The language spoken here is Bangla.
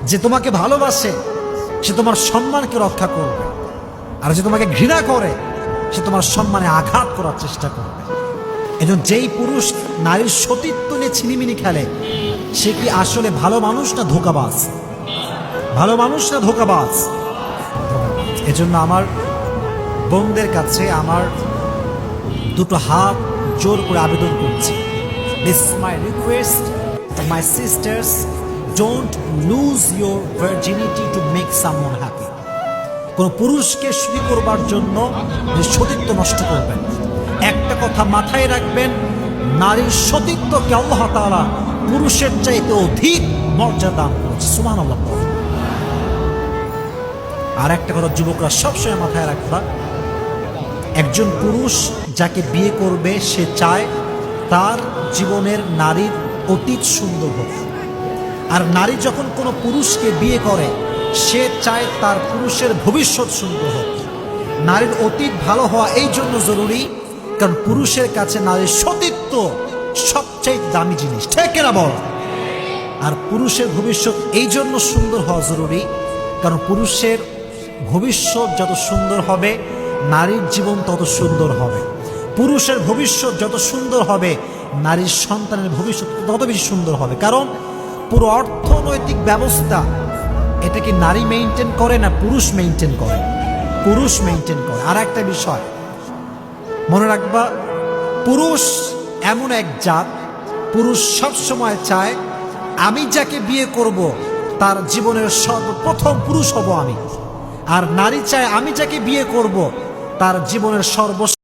যে তোমাকে ভালোবাসে সে তোমার সম্মানকে রক্ষা করবে, আর যে তোমাকে ঘৃণা করে সে তোমার সম্মানে আঘাত করার চেষ্টা করবে। এজন্য যেই পুরুষ নারীর সতীত্ব নিয়ে ছিনিমিনি খেলে সে কি আসলে ভালো মানুষ না ধোঁকাবাজ? ভালো মানুষ না ধোঁকাবাজ? এজন্য আমার বোনদের কাছে আমার দুটো হাত জোর করে আবেদন করছি, this is my request, my sisters, don't lose your virginity to make someone happy. কোন পুরুষকে সুখী করবার জন্য সতীত্ব নষ্ট করবেন। একটা কথা মাথায় রাখবেন, নারীর সতীত্বকে আল্লাহ তাআলা পুরুষের চাইতে অধিক মর্যাদা দান করেছে। সুবহানাল্লাহ। আর একটা কথা যুবকরা সবসময় মাথায় রাখবা, একজন পুরুষ যাকে বিয়ে করবে সে চায় তার জীবনের নারীর অতীত সুন্দর হোক। আর নারী যখন কোনো পুরুষকে বিয়ে করে সে চায় তার পুরুষের ভবিষ্যৎ সুন্দর হোক। নারীর অতীত ভালো হওয়া এই জন্য জরুরি কারণ পুরুষের কাছে নারীর সতীত্ব সবচেয়ে দামি জিনিস, ঠিক না বল? আর পুরুষের ভবিষ্যৎ এই জন্য সুন্দর হওয়া জরুরি কারণ পুরুষের ভবিষ্যৎ যত সুন্দর হবে নারীর জীবন তত সুন্দর হবে। পুরুষের ভবিষ্যৎ যত সুন্দর হবে নারীর সন্তানের ভবিষ্যৎ তত বেশি সুন্দর হবে। কারণ পুরো অর্থনৈতিক ব্যবস্থা এটা কি নারী মেইনটেইন করে না পুরুষ মেইনটেইন করে? পুরুষ মেইনটেইন করে। আর একটা বিষয় মনে রাখবা, পুরুষ এমন এক জাত, পুরুষ সবসময় চায় আমি যাকে বিয়ে করব তার জীবনের সর্বপ্রথম পুরুষ হব আমি, আর নারী চায় আমি যাকে বিয়ে করব তার জীবনের